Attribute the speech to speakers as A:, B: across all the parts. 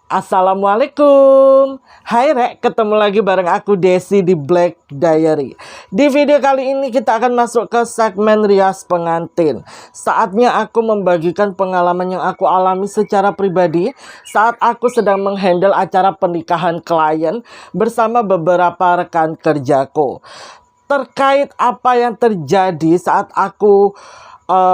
A: Assalamualaikum. Hai Rek, ketemu lagi bareng aku Desi di Black Diary. Di video kali ini kita akan masuk ke segmen rias pengantin. Saatnya aku membagikan pengalaman yang aku alami secara pribadi saat aku sedang menghandle acara pernikahan klien bersama beberapa rekan kerjaku. Terkait apa yang terjadi saat aku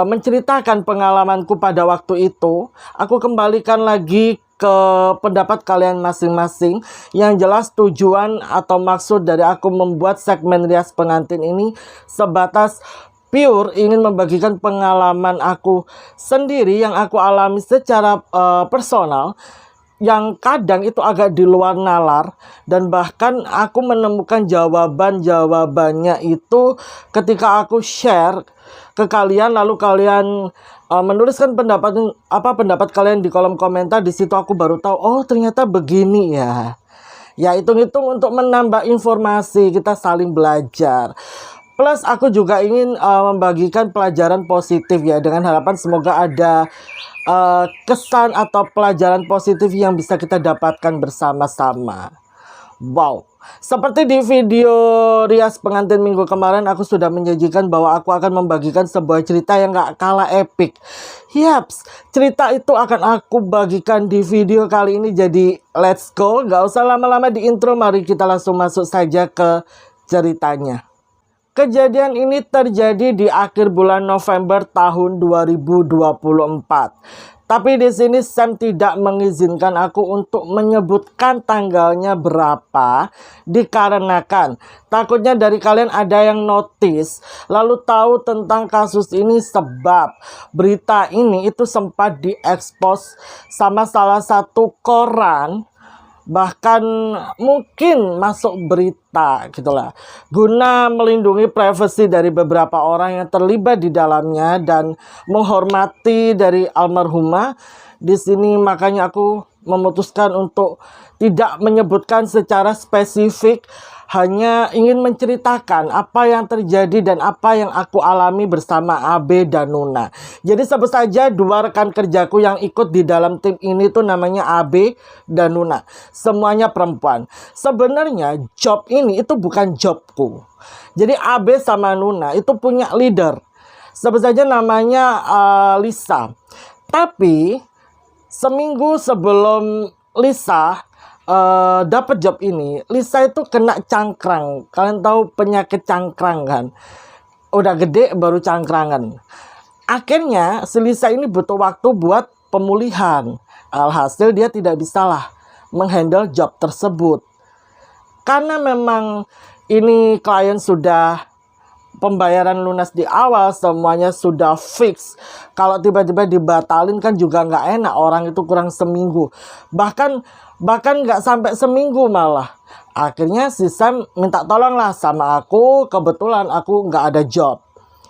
A: menceritakan pengalamanku pada waktu itu, aku kembalikan lagi ke pendapat kalian masing-masing. Yang jelas tujuan atau maksud dari aku membuat segmen rias pengantin ini sebatas pure ingin membagikan pengalaman aku sendiri yang aku alami secara personal, yang kadang itu agak di luar nalar, dan bahkan aku menemukan jawabannya itu ketika aku share ke kalian, lalu kalian menuliskan pendapat kalian di kolom komentar. Di situ aku baru tahu, oh ternyata begini ya. Ya hitung-hitung untuk menambah informasi, kita saling belajar. Plus aku juga ingin membagikan pelajaran positif ya, dengan harapan semoga ada kesan atau pelajaran positif yang bisa kita dapatkan bersama-sama. Wow, seperti di video rias pengantin minggu kemarin, aku sudah menjanjikan bahwa aku akan membagikan sebuah cerita yang gak kalah epic. Yaps, cerita itu akan aku bagikan di video kali ini. Jadi let's go, gak usah lama-lama di intro, mari kita langsung masuk saja ke ceritanya. Kejadian ini terjadi di akhir bulan November tahun 2024. Tapi di sini Sam tidak mengizinkan aku untuk menyebutkan tanggalnya berapa, dikarenakan takutnya dari kalian ada yang notice lalu tahu tentang kasus ini, sebab berita ini itu sempat diekspos sama salah satu koran, bahkan mungkin masuk berita gitulah, guna melindungi privasi dari beberapa orang yang terlibat di dalamnya dan menghormati dari almarhumah. Di sini makanya aku memutuskan untuk tidak menyebutkan secara spesifik, hanya ingin menceritakan apa yang terjadi dan apa yang aku alami bersama Abe dan Nuna. Jadi sebut saja dua rekan kerjaku yang ikut di dalam tim ini tuh namanya Abe dan Nuna. Semuanya perempuan. Sebenarnya job ini itu bukan jobku. Jadi Abe sama Nuna itu punya leader, sebut saja namanya Lisa. Tapi seminggu sebelum Lisa dapat job ini, Lisa itu kena cangkrang. Kalian tahu penyakit cangkrang kan? Udah gede baru cangkrangan. Akhirnya si Lisa ini butuh waktu buat pemulihan. Alhasil dia tidak bisalah menghandle job tersebut. Karena memang ini klien sudah pembayaran lunas di awal, semuanya sudah fix. Kalau tiba-tiba dibatalin kan juga nggak enak, orang itu kurang seminggu. Bahkan nggak sampai seminggu malah. Akhirnya si Sam minta tolong lah sama aku, kebetulan aku nggak ada job.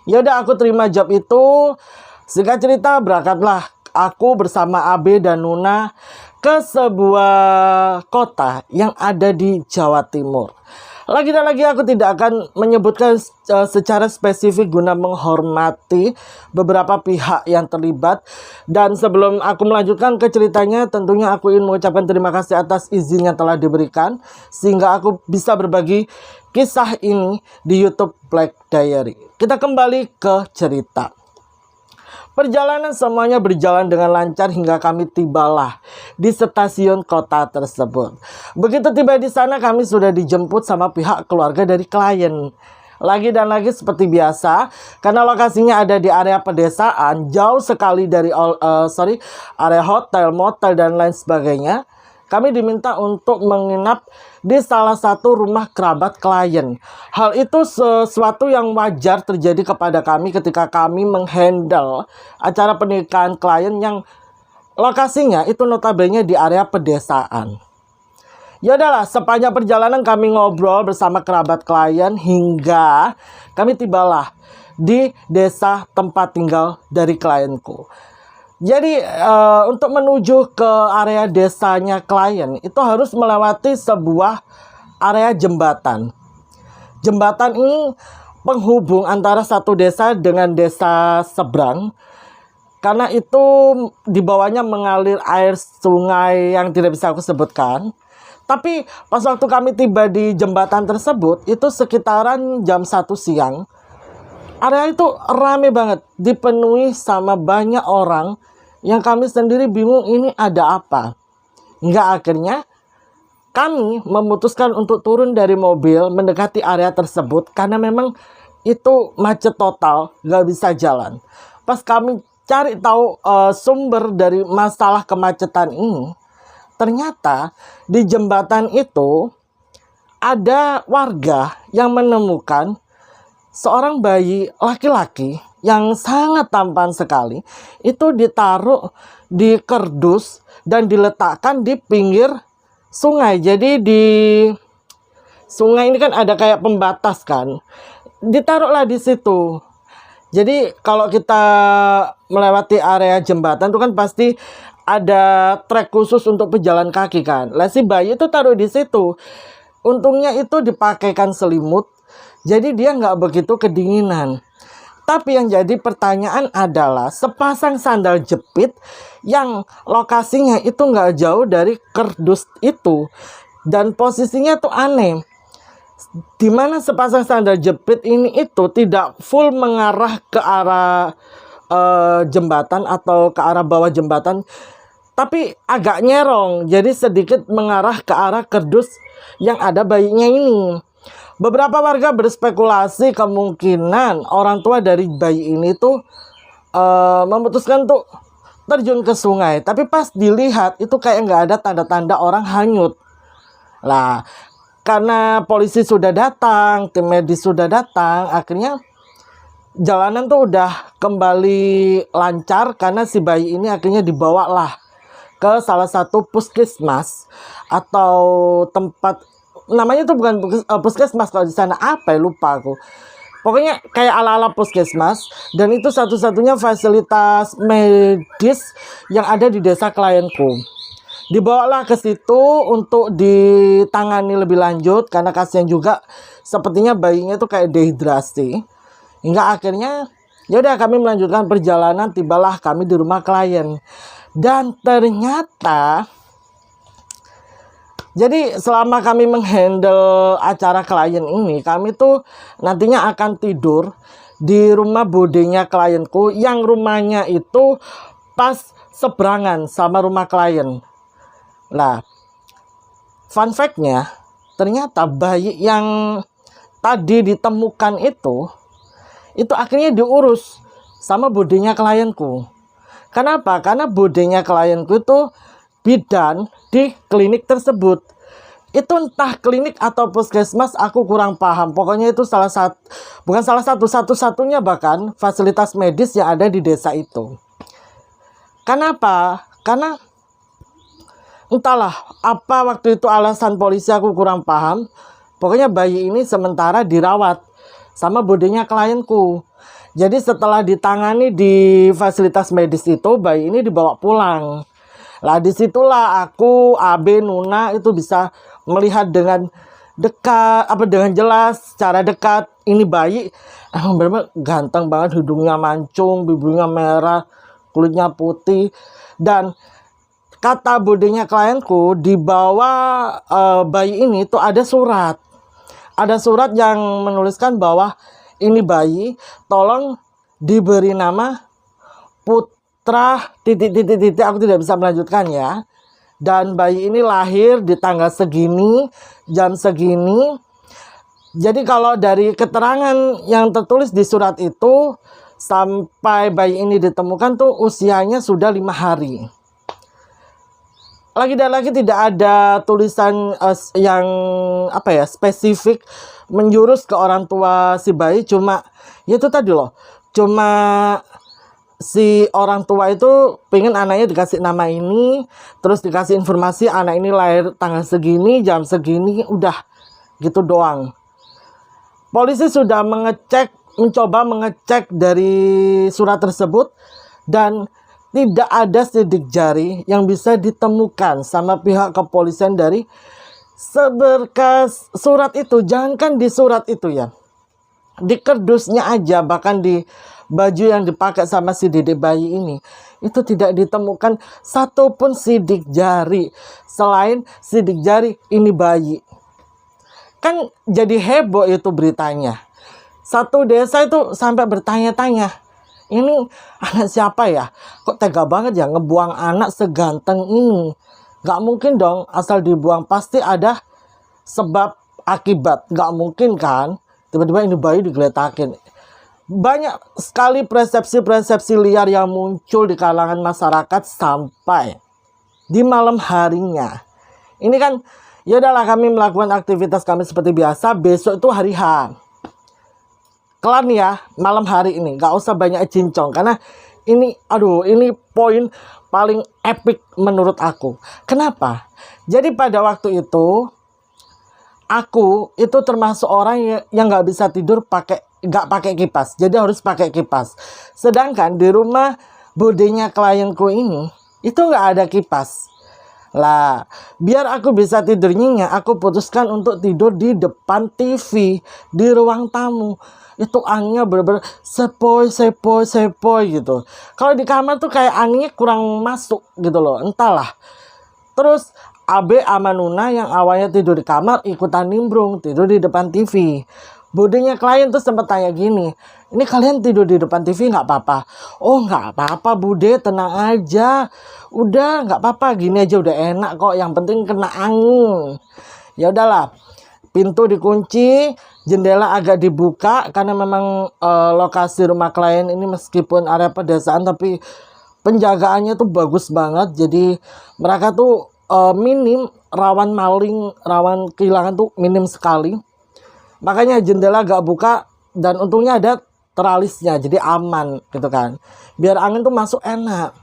A: Yaudah aku terima job itu. Singkat cerita berangkatlah aku bersama Abe dan Nuna ke sebuah kota yang ada di Jawa Timur. Lagi dan lagi aku tidak akan menyebutkan secara spesifik guna menghormati beberapa pihak yang terlibat. Dan sebelum aku melanjutkan ke ceritanya, tentunya aku ingin mengucapkan terima kasih atas izin yang telah diberikan, sehingga aku bisa berbagi kisah ini di YouTube Black Diary. Kita kembali ke cerita. Perjalanan semuanya berjalan dengan lancar hingga kami tibalah di stasiun kota tersebut. Begitu tiba di sana, kami sudah dijemput sama pihak keluarga dari klien. Lagi dan lagi seperti biasa, karena lokasinya ada di area pedesaan, jauh sekali dari area hotel, motel dan lain sebagainya. Kami diminta untuk menginap di salah satu rumah kerabat klien. Hal itu sesuatu yang wajar terjadi kepada kami ketika kami menghandle acara pernikahan klien yang lokasinya itu notabene di area pedesaan. Ya udahlah, sepanjang perjalanan kami ngobrol bersama kerabat klien hingga kami tibalah di desa tempat tinggal dari klienku. Jadi untuk menuju ke area desanya klien itu harus melewati sebuah area jembatan. Jembatan ini penghubung antara satu desa dengan desa seberang. karena itu di bawahnya mengalir air sungai yang tidak bisa aku sebutkan. Tapi pas waktu kami tiba di jembatan tersebut, itu sekitaran jam 1 siang. Area itu rame banget, dipenuhi sama banyak orang yang kami sendiri bingung ini ada apa. Hingga akhirnya kami memutuskan untuk turun dari mobil mendekati area tersebut karena memang itu macet total, nggak bisa jalan. Pas kami cari tahu sumber dari masalah kemacetan ini, ternyata di jembatan itu ada warga yang menemukan seorang bayi laki-laki yang sangat tampan sekali. Itu ditaruh di kardus dan diletakkan di pinggir sungai. Jadi di sungai ini kan ada kayak pembatas kan. Ditaruhlah di situ. Jadi kalau kita melewati area jembatan itu kan pasti ada trek khusus untuk pejalan kaki kan. Lah si bayi itu taruh di situ. Untungnya itu dipakaikan selimut, jadi dia nggak begitu kedinginan. Tapi yang jadi pertanyaan adalah sepasang sandal jepit yang lokasinya itu nggak jauh dari kardus itu. Dan posisinya tuh aneh. Dimana sepasang sandal jepit ini itu tidak full mengarah ke arah jembatan atau ke arah bawah jembatan, tapi agak nyerong, jadi sedikit mengarah ke arah kardus yang ada bayinya ini. Beberapa warga berspekulasi kemungkinan orang tua dari bayi ini tuh memutuskan untuk terjun ke sungai, tapi pas dilihat itu kayak nggak ada tanda-tanda orang hanyut. Lah, karena polisi sudah datang, tim medis sudah datang, akhirnya jalanan tuh udah kembali lancar karena si bayi ini akhirnya dibawalah ke salah satu puskesmas atau tempat, namanya tuh bukan puskesmas kalau di sana, apa ya, lupa aku. Pokoknya kayak ala-ala puskesmas, dan itu satu-satunya fasilitas medis yang ada di desa klienku. Dibawalah ke situ untuk ditangani lebih lanjut karena kasihan juga, sepertinya bayinya tuh kayak dehidrasi. Hingga akhirnya ya udah kami melanjutkan perjalanan, tibalah kami di rumah klien. Dan ternyata jadi selama kami menghandle acara klien ini, kami tuh nantinya akan tidur di rumah budenya klienku yang rumahnya itu pas seberangan sama rumah klien. Nah, fun fact-nya, ternyata bayi yang tadi ditemukan itu akhirnya diurus sama budenya klienku. Kenapa? Karena budenya klienku itu bidan di klinik tersebut. Itu entah klinik atau puskesmas, aku kurang paham. Pokoknya itu bukan salah satu, satu-satunya bahkan fasilitas medis yang ada di desa itu. Kenapa? Karena entahlah apa waktu itu alasan polisi, aku kurang paham. Pokoknya bayi ini sementara dirawat sama budenya klienku. Jadi setelah ditangani di fasilitas medis itu, bayi ini dibawa pulang. Lah disitulah aku, Abe, Nuna itu bisa melihat dengan dekat, dengan jelas, secara dekat, ini bayi benar-benar ganteng banget, hidungnya mancung, bibirnya merah, kulitnya putih. Dan kata budenya klienku, di bawah bayi ini tuh ada surat. Ada surat yang menuliskan bahwa ini bayi tolong diberi nama Putra titik, aku tidak bisa melanjutkan ya. Dan bayi ini lahir di tanggal segini, jam segini. Jadi kalau dari keterangan yang tertulis di surat itu, sampai bayi ini ditemukan tuh usianya sudah 5 hari. Lagi dan lagi tidak ada tulisan yang spesifik menjurus ke orang tua si bayi. Cuma ya itu tadi loh, cuma si orang tua itu pengen anaknya dikasih nama ini, terus dikasih informasi anak ini lahir tanggal segini, jam segini, udah gitu doang. Polisi sudah mencoba mengecek dari surat tersebut, dan tidak ada sidik jari yang bisa ditemukan sama pihak kepolisian dari seberkas surat itu. Jangankan di surat itu ya, di kardusnya aja, bahkan di baju yang dipakai sama si dedek bayi ini, itu tidak ditemukan satupun sidik jari. Selain sidik jari ini bayi. Kan jadi heboh itu beritanya. Satu desa itu sampai bertanya-tanya, ini anak siapa ya? Kok tega banget ya ngebuang anak seganteng ini? Gak mungkin dong asal dibuang, pasti ada sebab akibat. Gak mungkin kan tiba-tiba ini bayi digeletakin. Banyak sekali persepsi-persepsi liar yang muncul di kalangan masyarakat sampai di malam harinya. Ini kan ya udahlah, kami melakukan aktivitas kami seperti biasa. Besok itu hari H. Kelar nih ya malam hari ini, gak usah banyak cincong karena ini ini poin paling epic menurut aku. Kenapa? Jadi pada waktu itu aku itu termasuk orang yang gak bisa tidur gak pakai kipas. Jadi harus pakai kipas. Sedangkan di rumah budenya klienku ini itu gak ada kipas. Lah, biar aku bisa tidur nyenyak, aku putuskan untuk tidur di depan TV di ruang tamu. Itu anginnya bener-bener sepoi gitu. Kalau di kamar tuh kayak anginnya kurang masuk gitu loh, entahlah. Terus Abe sama Nuna yang awalnya tidur di kamar ikutan nimbrung tidur di depan TV. Budenya klien tuh sempat tanya gini, ini kalian tidur di depan TV nggak apa-apa? Oh nggak apa-apa Bude, tenang aja. Udah nggak apa-apa, gini aja udah enak kok. Yang penting kena angin. Ya udahlah, pintu dikunci, jendela agak dibuka karena memang lokasi rumah klien ini meskipun area pedesaan tapi penjagaannya tuh bagus banget. Jadi mereka tuh minim rawan maling, rawan kehilangan tuh minim sekali. Makanya jendela gak buka dan untungnya ada teralisnya jadi aman gitu kan. Biar angin tuh masuk enak.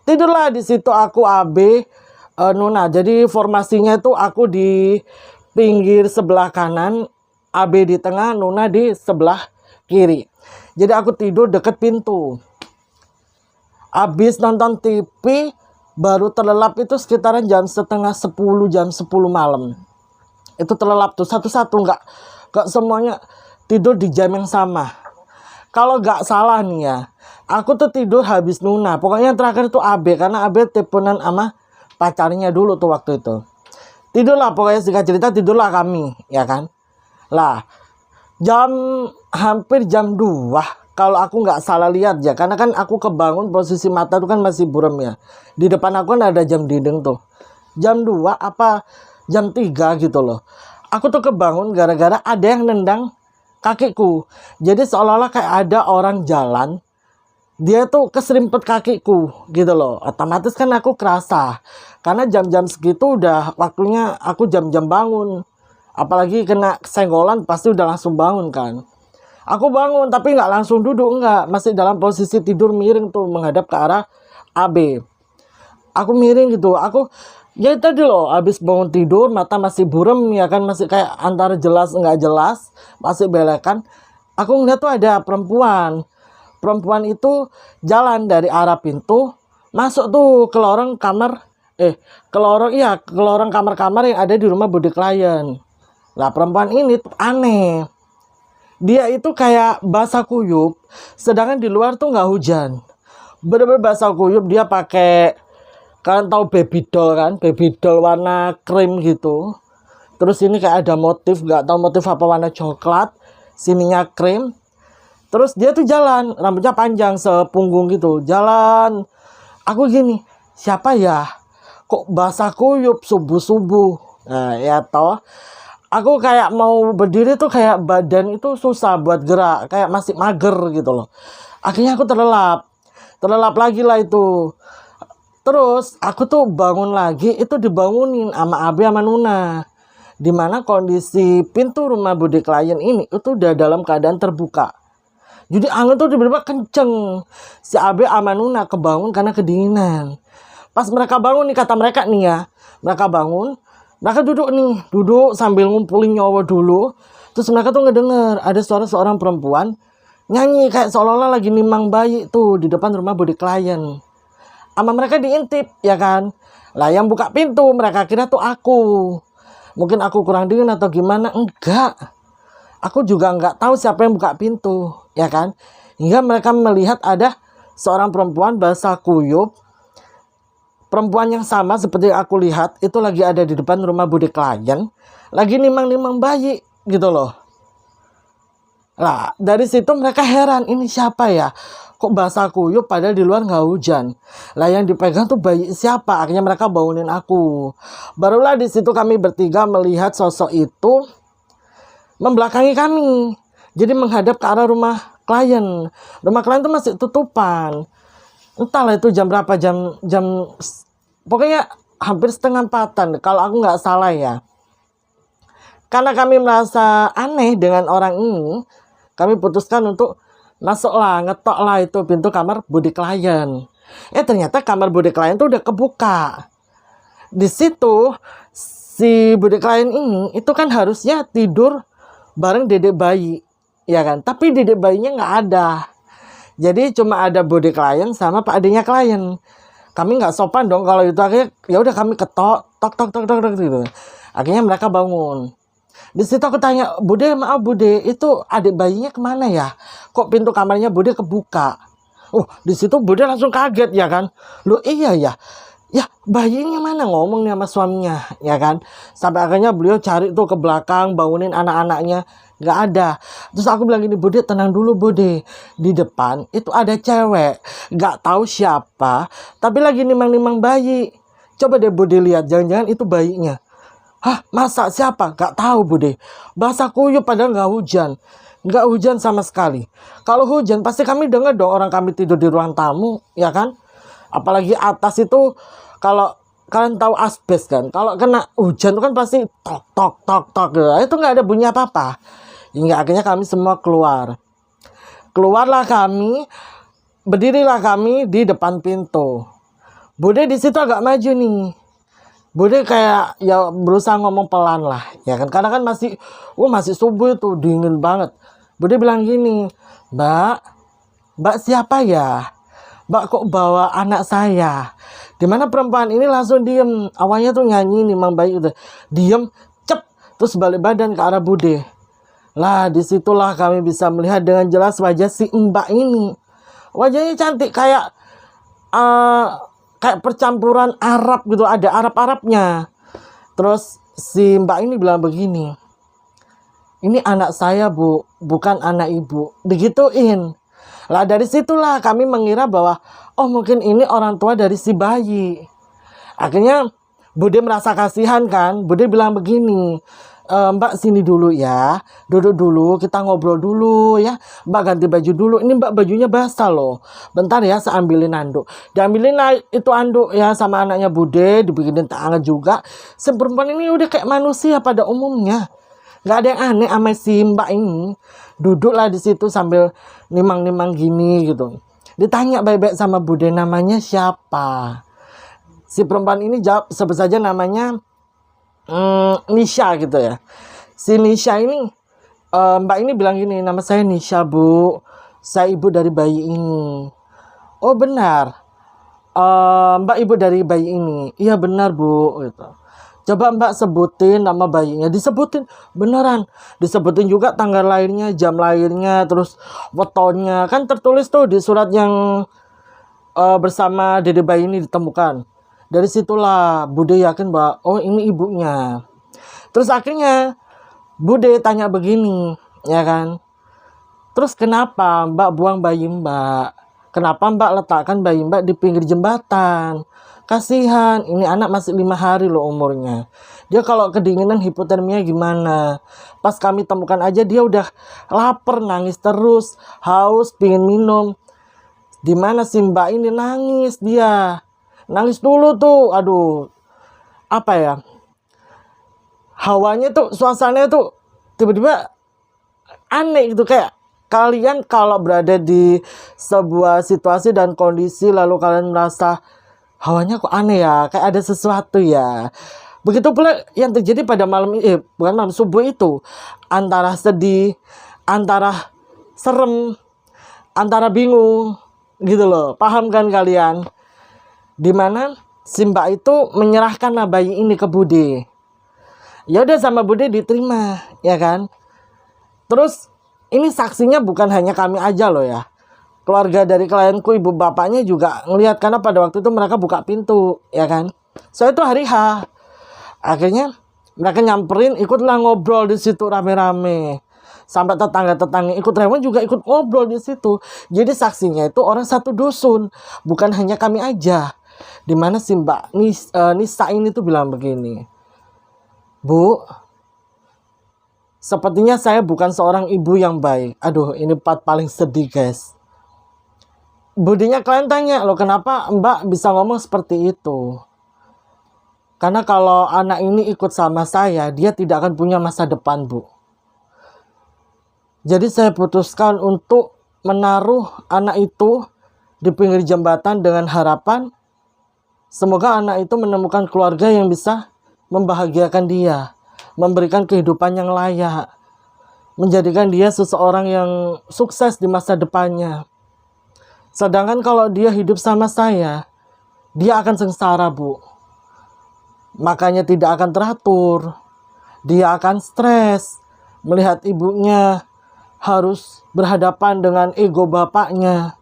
A: Tidurlah di situ aku, Abe, Nuna. Jadi formasinya itu aku di pinggir sebelah kanan, Abe di tengah, Nuna di sebelah kiri. Jadi aku tidur deket pintu. Abis nonton TV baru terlelap itu sekitaran jam setengah 10, jam 10 malam. Itu terlelap tuh satu-satu, nggak semuanya tidur di jam yang sama. Kalau nggak salah nih ya, aku tuh tidur habis Nuna. Pokoknya yang terakhir itu Abe, karena Abe teleponan sama pacarnya dulu tuh waktu itu. Tidurlah, pokoknya singkat cerita tidurlah kami, ya kan. Lah, hampir jam 2 kalau aku nggak salah lihat ya, karena kan aku kebangun posisi mata tuh kan masih buram ya. Di depan aku kan ada jam dinding tuh. Jam 2 apa jam 3 gitu loh. Aku tuh kebangun gara-gara ada yang nendang kakiku. Jadi seolah-olah kayak ada orang jalan, dia tuh keserimpet kakiku gitu loh. Otomatis kan aku kerasa. Karena jam-jam segitu udah waktunya aku jam-jam bangun. Apalagi kena senggolan pasti udah langsung bangun kan. Aku bangun tapi nggak langsung duduk, nggak. Masih dalam posisi tidur miring tuh menghadap ke arah AB. Aku miring gitu. Ya tadi loh, habis bangun tidur, mata masih buram ya kan, masih kayak antara jelas nggak jelas, masih belekan. Aku ngeliat tuh ada perempuan. Perempuan itu jalan dari arah pintu, masuk tuh ke lorong kamar, ke lorong kamar-kamar yang ada di rumah budi klien. Lah perempuan ini tuh aneh. Dia itu kayak basah kuyup, sedangkan di luar tuh nggak hujan. Bener-bener basah kuyup, dia pakai, kalian tahu baby doll kan, baby doll warna krim gitu. Terus ini kayak ada motif, nggak tahu motif apa, warna coklat, sininya krim. Terus dia tuh jalan, rambutnya panjang sepunggung gitu, jalan. Aku gini, siapa ya? Kok basah kuyup subuh-subuh? Nah ya toh, aku kayak mau berdiri tuh kayak badan itu susah buat gerak, kayak masih mager gitu loh. Akhirnya aku terlelap lagi lah itu. Terus aku tuh bangun lagi, itu dibangunin sama Abe sama Nuna. Dimana kondisi pintu rumah budi klien ini itu udah dalam keadaan terbuka. Jadi angin tuh tiba-tiba kenceng. Si Abe sama Nuna kebangun karena kedinginan. Pas mereka bangun nih, kata mereka nih ya, mereka bangun, mereka duduk sambil ngumpulin nyawa dulu. Terus mereka tuh ngedenger ada suara seorang perempuan nyanyi kayak seolah-olah lagi nimang bayi tuh di depan rumah budi klien. Sama mereka diintip ya kan. Lah yang buka pintu mereka kira tuh aku. Mungkin aku kurang dingin atau gimana. Enggak. Aku juga nggak tahu siapa yang buka pintu ya kan. hingga mereka melihat ada seorang perempuan basah kuyup. Perempuan yang sama seperti yang aku lihat itu lagi ada di depan rumah bude klien, lagi nimang-nimang bayi gitu loh. Nah, dari situ mereka heran, ini siapa ya? Kok basah kuyup padahal di luar nggak hujan. Lah yang dipegang tuh bayi siapa? Akhirnya mereka bangunin aku. Barulah di situ kami bertiga melihat sosok itu membelakangi kami. Jadi menghadap ke arah rumah klien. Rumah klien tuh masih tutupan. Entahlah itu jam berapa, jam pokoknya hampir setengah 4-an kalau aku nggak salah ya. Karena kami merasa aneh dengan orang ini, kami putuskan untuk masuklah, ngetok lah itu pintu kamar bude klien. Ternyata kamar bude klien tuh udah kebuka. Di situ si bude klien ini itu kan harusnya tidur bareng dedek bayi, ya kan? Tapi dedek bayinya nggak ada. Jadi cuma ada bude klien sama pak adiknya klien. Kami nggak sopan dong kalau itu, akhirnya ya udah kami ketok, tok gitu. Akhirnya mereka bangun. Di situ aku tanya, bude, maaf bude, itu adik bayinya kemana ya? Kok pintu kamarnya bude kebuka? Di situ bude langsung kaget ya kan? Loh iya ya, ya bayinya mana, ngomong nih sama suaminya ya kan? Sampai akhirnya beliau cari tuh ke belakang, bangunin anak-anaknya, nggak ada. Terus aku bilang gini, bude tenang dulu bude, di depan itu ada cewek, nggak tahu siapa, tapi lagi nimang-nimang bayi. Coba deh bude lihat, jangan-jangan itu bayinya. Hah, masa siapa? Gak tahu bude. Basah kuyup padahal gak hujan. Gak hujan sama sekali. Kalau hujan pasti kami dengar dong orang kami tidur di ruang tamu, ya kan? Apalagi atas itu, kalau kalian tahu asbes kan, kalau kena hujan itu kan pasti tok gitu. Itu gak ada bunyi apa-apa. Hingga akhirnya kami semua keluar. Keluarlah kami, berdirilah kami di depan pintu. Bude di situ agak maju nih. Bude kayak ya berusaha ngomong pelan lah, ya kan? Karena kan masih subuh itu, dingin banget. Bude bilang gini, Mbak siapa ya? Mbak kok bawa anak saya? Dimana perempuan ini langsung diem. Awalnya tuh nyanyi nih, Mang Bayu udah diem, cep, terus balik badan ke arah Bude. Lah disitulah kami bisa melihat dengan jelas wajah si Mbak ini. Wajahnya cantik kayak kayak percampuran Arab gitu, ada Arab-Arabnya. Terus si Mbak ini bilang begini, ini anak saya bu, bukan anak ibu. Digituin. Lah dari situlah kami mengira bahwa mungkin ini orang tua dari si bayi. Akhirnya Bude merasa kasihan kan. Bude bilang begini, Mbak sini dulu ya, duduk dulu, kita ngobrol dulu ya. Mbak ganti baju dulu, ini Mbak bajunya basah loh. Bentar ya, saya ambilin anduk. Diambilin lah itu anduk ya sama anaknya Bude, dibikinin tangan juga. Si perempuan ini udah kayak manusia pada umumnya. Gak ada yang aneh sama si Mbak ini. Duduklah di situ sambil nimang-nimang gini gitu. Ditanya baik-baik sama Bude, namanya siapa? Si perempuan ini jawab sebut saja namanya Nisha gitu ya. Si Nisha ini, Mbak ini bilang gini, nama saya Nisha bu, saya ibu dari bayi ini. Oh benar, Mbak ibu dari bayi ini? Iya benar bu gitu. Coba Mbak sebutin nama bayinya. Disebutin beneran, disebutin juga tanggal lahirnya, jam lahirnya, terus fotonya. Kan tertulis tuh di surat yang bersama dede bayi ini ditemukan. Dari situlah Bude yakin bahwa ini ibunya. Terus akhirnya Bude tanya begini, ya kan? Terus kenapa Mbak buang bayi Mbak? Kenapa Mbak letakkan bayi Mbak di pinggir jembatan? Kasihan, ini anak masih 5 hari loh umurnya. Dia kalau kedinginan hipotermia gimana? Pas kami temukan aja dia udah lapar, nangis terus, haus, pingin minum. Dimana si Mbak ini nangis dia? Nangis dulu tuh, aduh, apa ya, hawanya tuh, suasananya tuh tiba-tiba aneh gitu. Kayak kalian kalau berada di sebuah situasi dan kondisi lalu kalian merasa hawanya kok aneh ya, kayak ada sesuatu ya. Begitu pula yang terjadi pada malam bukan malam, subuh itu. Antara sedih, antara serem, antara bingung gitu loh. Paham kan kalian? Dimana si Mbak itu menyerahkanlah bayi ini ke Bude. Ya udah sama Bude diterima, ya kan? Terus ini saksinya bukan hanya kami aja loh ya. keluarga dari klienku, ibu bapaknya juga ngelihat karena pada waktu itu mereka buka pintu, ya kan. Soalnya itu hari H. Akhirnya mereka nyamperin, ikutlah ngobrol di situ rame-rame. Sampai tetangga-tetangga ikut rewel juga ikut ngobrol di situ. Jadi saksinya itu orang satu dusun, bukan hanya kami aja. Dimana si Mbak Nisa ini tuh bilang begini, Bu, sepertinya saya bukan seorang ibu yang baik. Aduh, ini part paling sedih guys. Budinya klien tanya, loh kenapa Mbak bisa ngomong seperti itu? Karena kalau anak ini ikut sama saya, dia tidak akan punya masa depan, Bu. Jadi saya putuskan untuk menaruh anak itu di pinggir jembatan dengan harapan semoga anak itu menemukan keluarga yang bisa membahagiakan dia, memberikan kehidupan yang layak, menjadikan dia seseorang yang sukses di masa depannya. Sedangkan kalau dia hidup sama saya, dia akan sengsara, Bu. Makanya tidak akan teratur. Dia akan stres melihat ibunya harus berhadapan dengan ego bapaknya.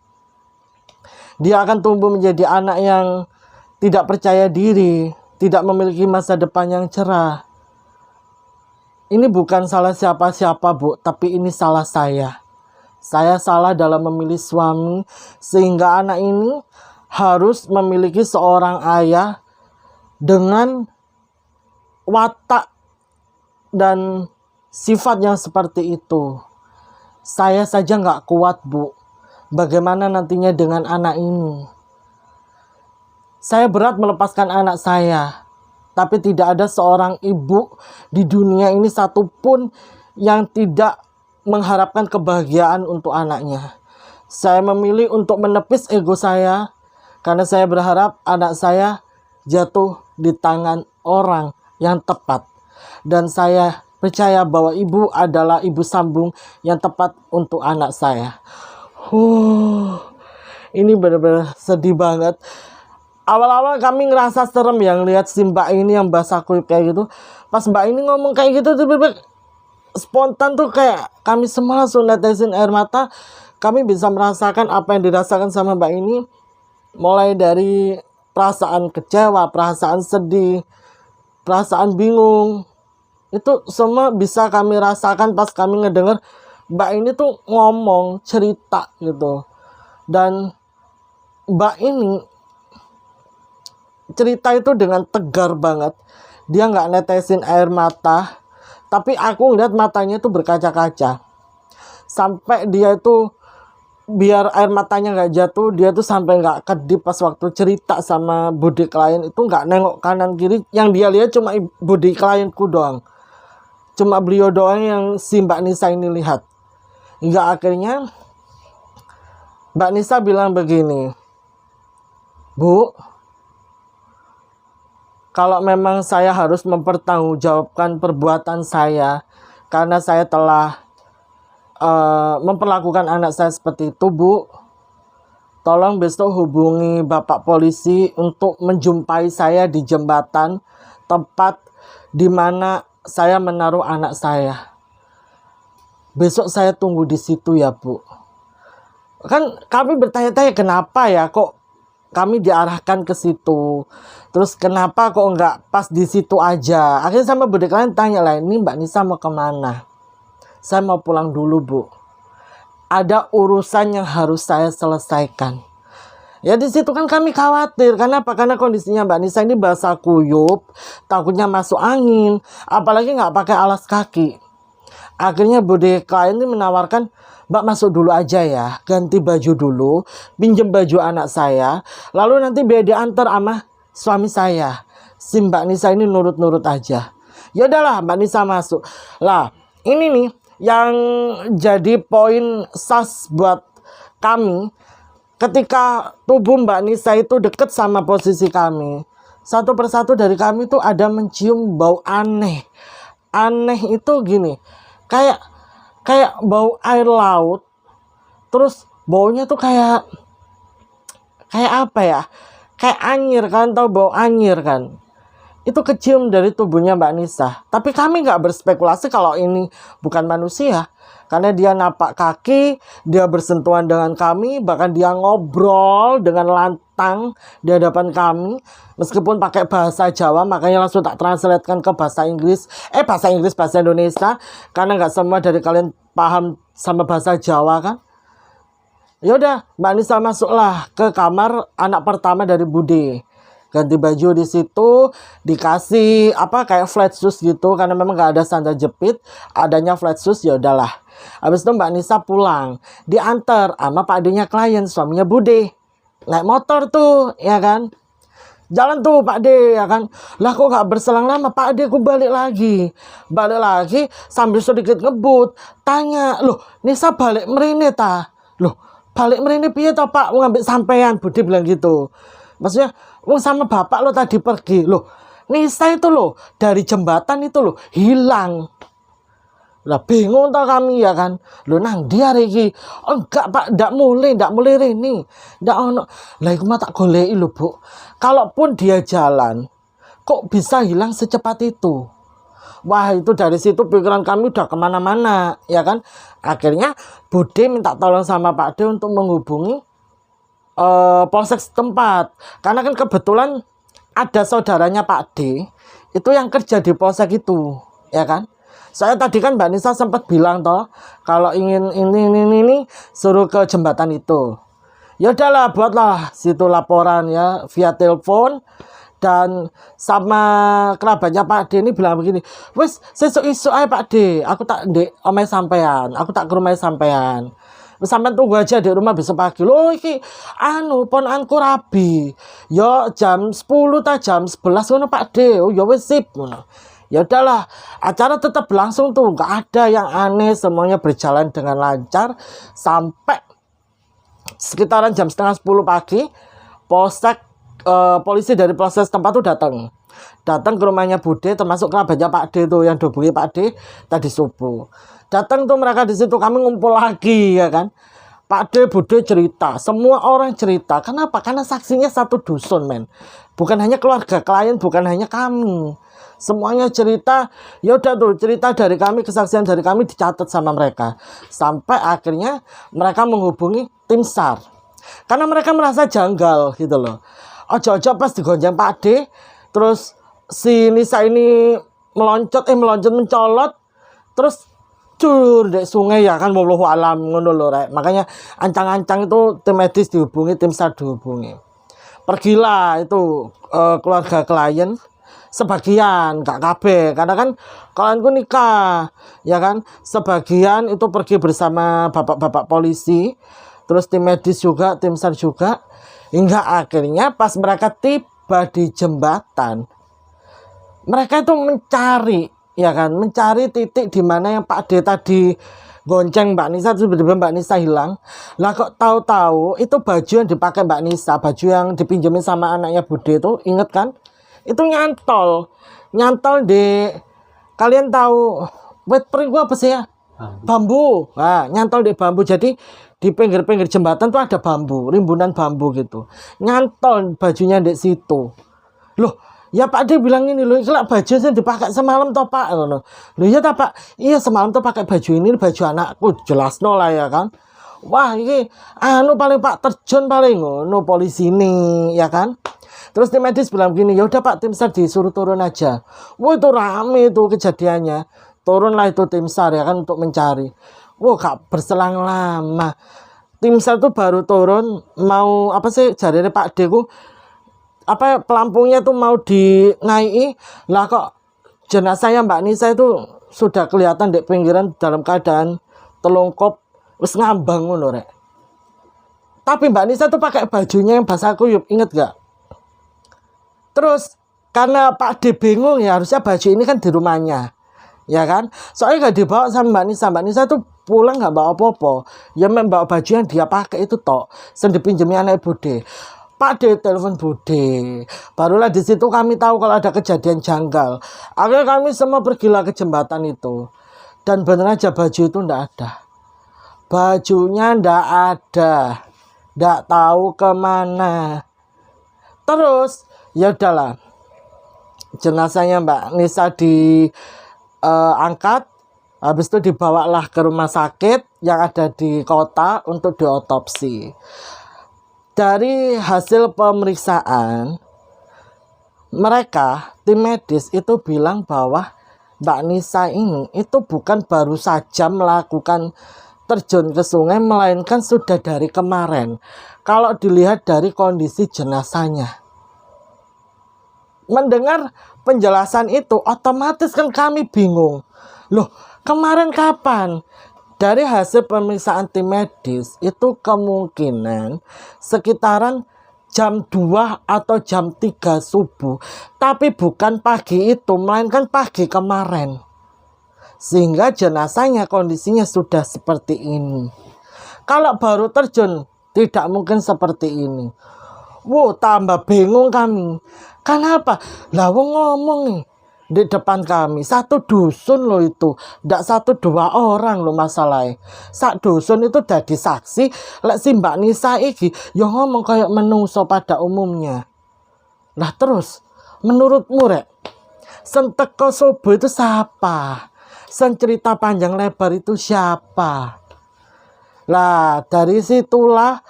A: Dia akan tumbuh menjadi anak yang tidak percaya diri, tidak memiliki masa depan yang cerah. Ini bukan salah siapa-siapa, Bu, tapi ini salah saya. Saya salah dalam memilih suami, sehingga anak ini harus memiliki seorang ayah dengan watak dan sifat yang seperti itu. Saya saja nggak kuat, Bu. Bagaimana nantinya dengan anak ini? Saya berat melepaskan anak saya, tapi tidak ada seorang ibu di dunia ini satupun yang tidak mengharapkan kebahagiaan untuk anaknya. Saya memilih untuk menepis ego saya karena saya berharap anak saya jatuh di tangan orang yang tepat. Dan saya percaya bahwa ibu adalah ibu sambung yang tepat untuk anak saya. Ini benar-benar sedih banget. Awal-awal kami ngerasa serem yang lihat si Mbak ini yang basah kuyup kayak gitu. Pas Mbak ini ngomong kayak gitu tiba-tiba spontan tuh kayak kami semua langsung netesin air mata. Kami bisa merasakan apa yang dirasakan sama Mbak ini. Mulai dari perasaan kecewa, perasaan sedih, perasaan bingung. Itu semua bisa kami rasakan pas kami ngedenger Mbak ini tuh ngomong, cerita gitu. Dan Mbak ini cerita itu dengan tegar banget. Dia nggak netesin air mata. Tapi aku ngeliat matanya itu berkaca-kaca. Sampai dia itu biar air matanya nggak jatuh, dia tuh sampai nggak kedip pas waktu cerita sama budi klien itu, nggak nengok kanan kiri. Yang dia lihat cuma budi klienku doang. Cuma beliau doang yang si Mbak Nisa ini lihat. Hingga akhirnya Mbak Nisa bilang begini, Bu, kalau memang saya harus mempertanggungjawabkan perbuatan saya karena saya telah memperlakukan anak saya seperti itu, Bu, tolong besok hubungi Bapak polisi untuk menjumpai saya di jembatan tempat di mana saya menaruh anak saya. Besok saya tunggu di situ ya, Bu. Kan kami bertanya-tanya kenapa ya kok kami diarahkan ke situ. Terus kenapa kok nggak pas di situ aja? Akhirnya sama budi klien tanya lah, ini Mbak Nisa mau kemana? Saya mau pulang dulu, Bu. Ada urusan yang harus saya selesaikan. Ya di situ kan kami khawatir. Kenapa? Karena kondisinya Mbak Nisa ini basah kuyup, takutnya masuk angin, apalagi nggak pakai alas kaki. Akhirnya budi klien ini menawarkan, Mbak masuk dulu aja ya, ganti baju dulu, pinjem baju anak saya, lalu nanti biar diantar sama suami saya. Si Mbak Nisa ini nurut-nurut aja. Ya udahlah, Mbak Nisa masuk. Lah, ini nih yang jadi poin sas buat kami ketika tubuh Mbak Nisa itu deket sama posisi kami. Satu persatu dari kami tuh ada mencium bau aneh. Aneh itu gini, kayak bau air laut. Terus baunya tuh kayak apa ya? Kayak anyir kan, tau bau anyir kan? itu kecium dari tubuhnya Mbak Nisa. Tapi kami nggak berspekulasi kalau ini bukan manusia. Karena dia napak kaki, dia bersentuhan dengan kami, bahkan dia ngobrol dengan lantang di hadapan kami. Meskipun pakai bahasa Jawa, makanya langsung tak translatekan ke bahasa Inggris. Bahasa Indonesia. Karena nggak semua dari kalian paham sama bahasa Jawa kan. Yaudah, Mbak Nisa masuklah ke kamar anak pertama dari Bude. Ganti baju di situ, dikasih kayak flat shoes gitu, karena memang nggak ada sandal jepit, adanya flat shoes. Ya udahlah. Habis itu Mbak Nisa pulang, diantar sama Pak D-nya klien, suaminya Bude, naik motor tuh, ya kan. Jalan tuh Pak D, ya kan. Lah kok nggak berselang lama, Pak D aku balik lagi sambil sedikit ngebut, tanya, loh Nisa balik merine ta? Loh balik merine piye toh Pak, mau ngambil sampean? Bude bilang gitu. Maksudnya, sama bapak lo tadi pergi. Loh, Nisa itu loh, dari jembatan itu loh, hilang. Lah bingung tau kami ya kan. Loh nang dia Riki. Oh, enggak Pak, ndak mulai ini. Ndak ono. Lah iku mah tak goleki lho, Bu. Kalaupun dia jalan, kok bisa hilang secepat itu? Wah, itu dari situ pikiran kami udah kemana-mana, ya kan. Akhirnya Bude minta tolong sama Pak D untuk menghubungi polsek setempat, karena kan kebetulan ada saudaranya Pak D itu yang kerja di polsek itu, ya kan. Saya tadi kan Mbak Nisa sempat bilang toh kalau ingin ini suruh ke jembatan itu. Ya udahlah, buatlah situ laporan ya via telepon. Dan sama kerabatnya Pak D ini bilang begini, wes sesuk-isuk aja Pak D, aku tak ndek omahe sampean, aku tak ke rumah sampean. Sampai tunggu aja di rumah besok pagi. Loh iki ponanku rabi. Yo jam 10 ta jam 11 ngono Pak D. Oh ya wis sip ngono. Ya udahlah, acara tetap berlangsung tuh, nggak ada yang aneh, semuanya berjalan dengan lancar sampai sekitaran jam setengah 10 pagi. Polisi dari polsek tempat tuh datang ke rumahnya Bude, termasuk kerabatnya Pak D tuh yang hubungi Pak D tadi subuh. Datang tuh mereka di situ, kami ngumpul lagi ya kan. Pak D, Bude cerita, semua orang cerita. Kenapa? Karena saksinya satu dusun, men. Bukan hanya keluarga klien, bukan hanya kami. Semuanya cerita. Ya udah tuh, cerita dari kami, kesaksian dari kami dicatat sama mereka. Sampai akhirnya mereka menghubungi tim SAR. Karena mereka merasa janggal gitu loh. Ojo-ojo pas digonjang Pak D, terus si Nisa ini mencolot, terus cur dek sungai ya kan, wallahu alam ngono lho rek. Makanya ancang-ancang itu tim medis dihubungi, tim SAR dihubungi. Pergilah itu keluarga klien sebagian, gak kabeh, karena kan klienku nikah ya kan. Sebagian itu pergi bersama bapak-bapak polisi, terus tim medis juga, tim SAR juga. Hingga akhirnya pas mereka tiba di jembatan, mereka itu mencari, ya kan, mencari titik di mana yang Pak D tadi gonceng Mbak Nisa, tiba-tiba Mbak Nisa hilang. Lah kok tahu-tahu itu baju yang dipakai Mbak Nisa, baju yang dipinjemin sama anaknya Bude itu, inget kan? Itu nyantol di, kalian tahu wet pring apa sih ya? Bambu. Nah, nyantol di bambu. Jadi di pinggir-pinggir jembatan tuh ada bambu, rimbunan bambu gitu. Nyantol bajunya di situ. Loh, ya Pak D bilang ini loh, kalau baju yang dipakai semalam toh Pak. Loh iya toh Pak. Iya semalam tuh pakai baju ini baju anakku, jelas no lah ya kan. Wah, ini paling Pak terjun paling ngono polisi ini ya kan. Terus tim medis bilang gini, ya udah Pak, tim SAR disuruh turun aja. Wah itu rame itu kejadiannya. Turunlah itu tim SAR ya kan untuk mencari. Wah gak berselang lama, tim SAR tuh baru turun, mau jarinya Pak D ku pelampungnya tuh mau dinaiki. Lah kok jenazahnya Mbak Nisa itu sudah kelihatan di pinggiran dalam keadaan telungkup wis ngambang ngono rek. Tapi Mbak Nisa tuh pakai bajunya yang basah kuyup, inget gak? Terus karena Pak D bingung ya, harusnya baju ini kan di rumahnya, ya kan? Soalnya gak dibawa sama Mbak Nisa. Mbak Nisa tuh pulang gak bawa apa-apa, ya membawa baju yang dia pakai itu tok, sendiri dipinjemi anak Bude. Pak D telepon Bude, barulah di situ kami tahu kalau ada kejadian janggal. Akhirnya kami semua pergilah ke jembatan itu, dan bener aja baju itu ndak ada, bajunya ndak ada, ndak tahu kemana. Terus ya udahlah, jenazahnya Mbak Nisa diangkat, habis itu dibawalah ke rumah sakit yang ada di kota untuk diotopsi. Dari hasil pemeriksaan, mereka tim medis itu bilang bahwa Mbak Nisa ini itu bukan baru saja melakukan terjun ke sungai, melainkan sudah dari kemarin. Kalau dilihat dari kondisi jenazahnya. Mendengar penjelasan itu, otomatis kan kami bingung. Loh, kemarin kapan? Dari hasil pemeriksaan tim medis, itu kemungkinan sekitaran jam 2 atau jam 3 subuh. Tapi bukan pagi itu, melainkan pagi kemarin. Sehingga jenazahnya kondisinya sudah seperti ini. Kalau baru terjun, tidak mungkin seperti ini. Wow, tambah bingung kami. Kenapa? Lah wong ngomong nih di depan kami, satu dusun loh itu, ndak 1-2 orang loh masalahnya. Sak dusun itu jadi saksi. Lek si Mbak Nisa iki ya ngomong kayak menungso pada umumnya. Lah terus, menurutmu rek, senteko sobo itu siapa? Sen cerita panjang lebar itu siapa? Lah dari situlah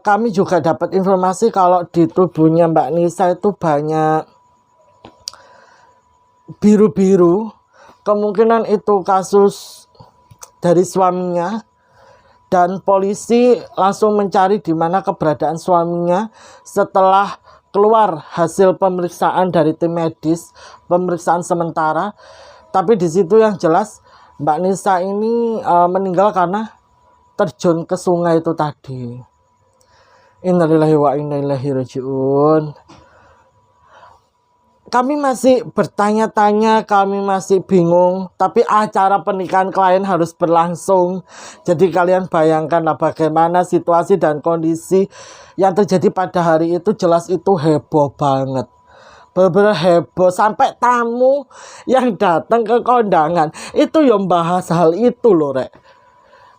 A: kami juga dapat informasi kalau di tubuhnya Mbak Nisa itu banyak biru-biru. Kemungkinan itu kasus dari suaminya, dan polisi langsung mencari di mana keberadaan suaminya setelah keluar hasil pemeriksaan dari tim medis, pemeriksaan sementara. Tapi di situ yang jelas Mbak Nisa ini meninggal karena terjun ke sungai itu tadi. Innalillahi wa inna ilaihi rajiun. Kami masih bertanya-tanya, kami masih bingung, tapi acara pernikahan klien harus berlangsung. Jadi kalian bayangkanlah bagaimana situasi dan kondisi yang terjadi pada hari itu. Jelas itu heboh banget. Bener-bener heboh, sampai tamu yang datang ke kondangan itu yang bahas hal itu loh rek.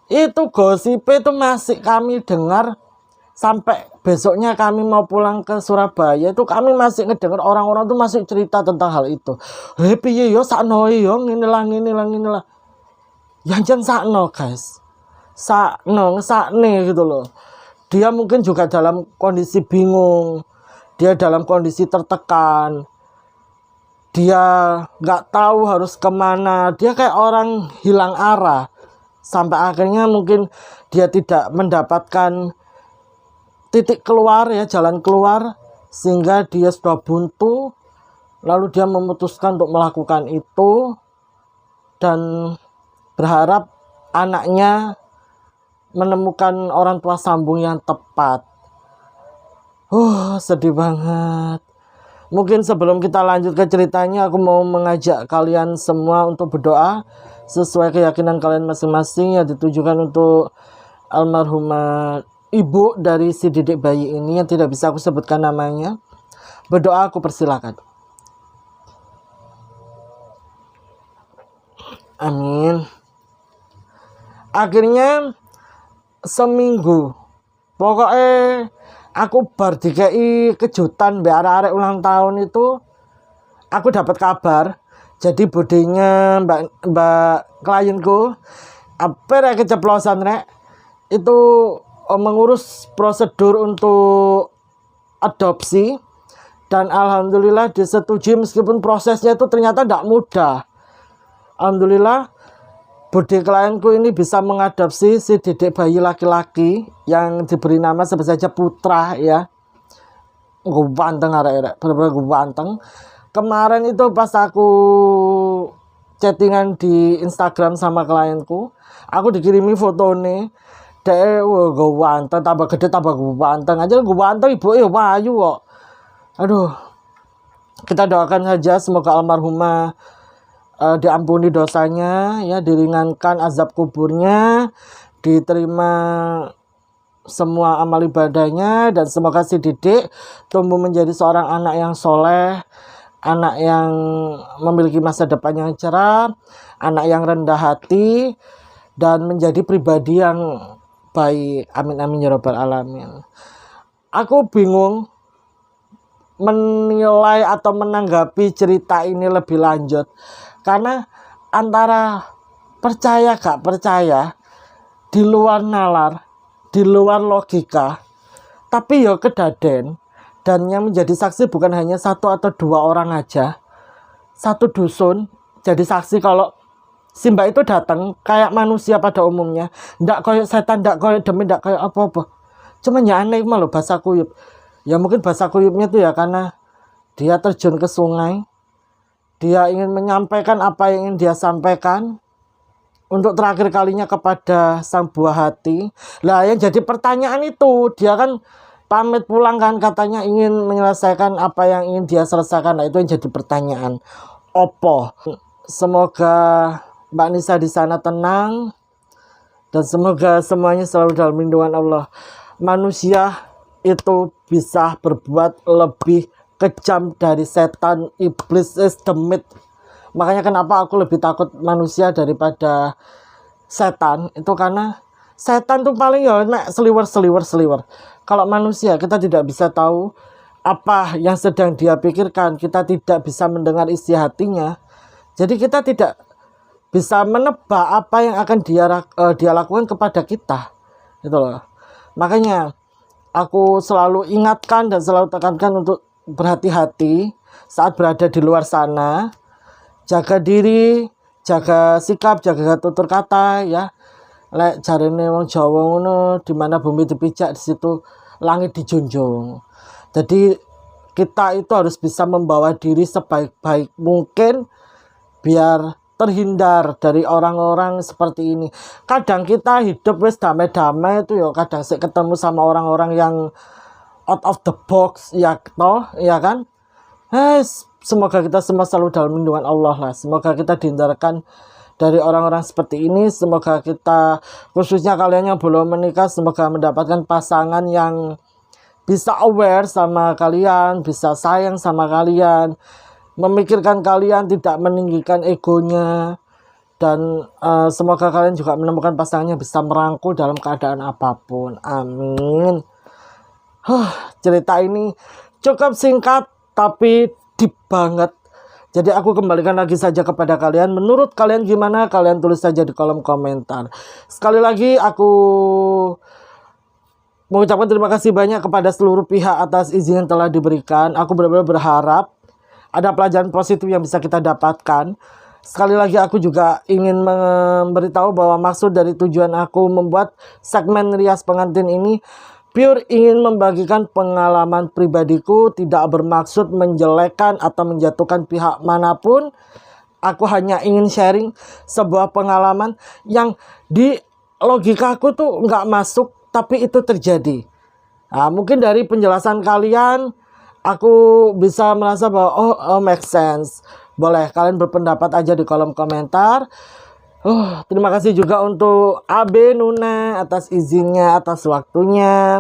A: Itu gosip itu masih kami dengar. Sampai besoknya kami mau pulang ke Surabaya itu kami masih ngedengar orang-orang tuh masih cerita tentang hal itu. Piye yo sakno yo nginilah. Yang sakno guys. Sakno ngesakne gitu loh. Dia mungkin juga dalam kondisi bingung. Dia dalam kondisi tertekan. Dia nggak tahu harus kemana. Dia kayak orang hilang arah. Sampai akhirnya mungkin dia tidak mendapatkan titik keluar ya, jalan keluar, sehingga dia sudah buntu. Lalu dia memutuskan untuk melakukan itu dan berharap anaknya menemukan orang tua sambung yang tepat. Sedih banget. Mungkin sebelum kita lanjut ke ceritanya, aku mau mengajak kalian semua untuk berdoa sesuai keyakinan kalian masing-masing yang ditujukan untuk almarhumah ibu dari si didik bayi ini yang tidak bisa aku sebutkan namanya. Berdoa, aku persilakan. Amin. Akhirnya seminggu, pokoknya aku bar dikei kejutan mbak arek ulang tahun itu. Aku dapat kabar. Jadi budenya mbak klienku apa rek keceplosan rek itu mengurus prosedur untuk adopsi, dan alhamdulillah disetujui meskipun prosesnya itu ternyata tidak mudah. Alhamdulillah bude klienku ini bisa mengadopsi si didik bayi laki-laki yang diberi nama sebut saja Putra ya. Gue banteng arek-arek, bener-bener gue banteng. Kemarin itu pas aku chattingan di Instagram sama klienku, aku dikirimi foto nih. Gue ganteng, tambah gede tambah ganteng aja, gue ganteng ibu ya wayu kok. Aduh, kita doakan saja semoga almarhumah diampuni dosanya ya, diringankan azab kuburnya, diterima semua amal ibadahnya, dan semoga si didik tumbuh menjadi seorang anak yang soleh, anak yang memiliki masa depan yang cerah, anak yang rendah hati, dan menjadi pribadi yang baik. Amin amin ya rabbal alamin. Aku bingung menilai atau menanggapi cerita ini lebih lanjut. Karena antara percaya gak percaya, di luar nalar, di luar logika, tapi ya kedaden. Dan yang menjadi saksi bukan hanya satu atau dua orang aja. Satu dusun jadi saksi kalau si mbak itu datang kayak manusia pada umumnya, ndak kayak setan, ndak kayak demi, ndak kayak apa-apa. Cuman ya aneh malah bahasa kuyup. Ya mungkin bahasa kuyupnya itu ya karena dia terjun ke sungai, dia ingin menyampaikan apa yang ingin dia sampaikan untuk terakhir kalinya kepada sang buah hati. Lah yang jadi pertanyaan itu, dia kan pamit pulang kan, katanya ingin menyelesaikan apa yang ingin dia selesaikan. Nah itu yang jadi pertanyaan. Opo? Semoga Mbak Nisa di sana tenang dan semoga semuanya selalu dalam lindungan Allah. Manusia itu bisa berbuat lebih kejam dari setan, iblis, demit. Makanya kenapa aku lebih takut manusia daripada setan, itu karena setan tuh paling ya seliwer. Kalau manusia kita tidak bisa tahu apa yang sedang dia pikirkan, kita tidak bisa mendengar isi hatinya. Jadi kita tidak bisa menebak apa yang akan dia lakukan kepada kita. Gitu loh. Makanya aku selalu ingatkan dan selalu tekankan untuk berhati-hati saat berada di luar sana. Jaga diri, jaga sikap, jaga tutur kata ya. Lek jarene wong Jawa ngono, di mana bumi dipijak di situ langit dijunjung. Jadi kita itu harus bisa membawa diri sebaik-baik mungkin biar terhindar dari orang-orang seperti ini. Kadang kita hidup wis damai-damai itu ya, kadang sih ketemu sama orang-orang yang out of the box ya toh, ya kan? Semoga kita semua selalu dalam lindungan Allah lah. Semoga kita dihindarkan dari orang-orang seperti ini. Semoga kita, khususnya kalian yang belum menikah, semoga mendapatkan pasangan yang bisa aware sama kalian, bisa sayang sama kalian, memikirkan kalian, tidak meninggikan egonya. Dan semoga kalian juga menemukan pasangannya bisa merangkul dalam keadaan apapun. Amin. Cerita ini cukup singkat tapi deep banget. Jadi aku kembalikan lagi saja kepada kalian. Menurut kalian gimana? Kalian tulis saja di kolom komentar. Sekali lagi aku mengucapkan terima kasih banyak kepada seluruh pihak atas izin yang telah diberikan. Aku benar-benar berharap ada pelajaran positif yang bisa kita dapatkan. Sekali lagi aku juga ingin memberitahu bahwa maksud dari tujuan aku membuat segmen Rias Pengantin ini pure ingin membagikan pengalaman pribadiku, tidak bermaksud menjelekkan atau menjatuhkan pihak manapun. Aku hanya ingin sharing sebuah pengalaman yang di logikaku tuh nggak masuk, tapi itu terjadi. Nah, mungkin dari penjelasan kalian, aku bisa merasa bahwa oh make sense. Boleh kalian berpendapat aja di kolom komentar. Terima kasih juga untuk AB Nuna atas izinnya, atas waktunya.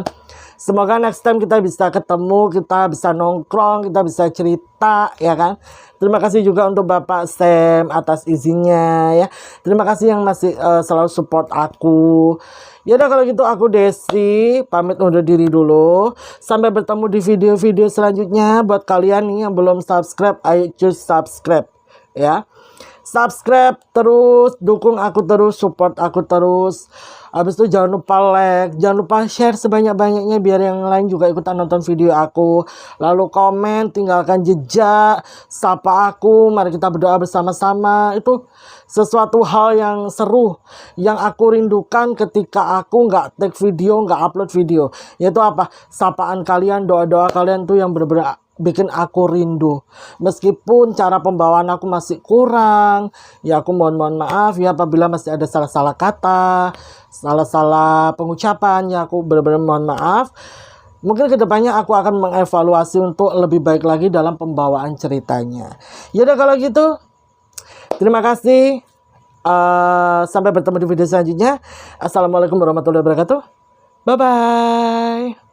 A: Semoga next time kita bisa ketemu, kita bisa nongkrong, kita bisa cerita, ya kan. Terima kasih juga untuk Bapak Sam atas izinnya, ya. Terima kasih yang masih selalu support aku. Ya udah kalau gitu aku Desi pamit undur diri dulu. Sampai bertemu di video-video selanjutnya. Buat kalian nih yang belum subscribe, ayo choose subscribe, ya. Subscribe terus, dukung aku terus, support aku terus. Habis itu jangan lupa like, jangan lupa share sebanyak-banyaknya biar yang lain juga ikutan nonton video aku. Lalu komen, tinggalkan jejak, sapa aku, mari kita berdoa bersama-sama. Itu sesuatu hal yang seru yang aku rindukan ketika aku nggak take video, nggak upload video. Yaitu apa? Sapaan kalian, doa-doa kalian tuh yang bener-bener bikin aku rindu. Meskipun cara pembawaan aku masih kurang, ya aku mohon maaf ya apabila masih ada salah-salah kata, salah-salah pengucapan, ya aku benar-benar mohon maaf. Mungkin kedepannya aku akan mengevaluasi untuk lebih baik lagi dalam pembawaan ceritanya. Yaudah kalau gitu, terima kasih. Sampai bertemu di video selanjutnya. Assalamualaikum warahmatullahi wabarakatuh. Bye-bye.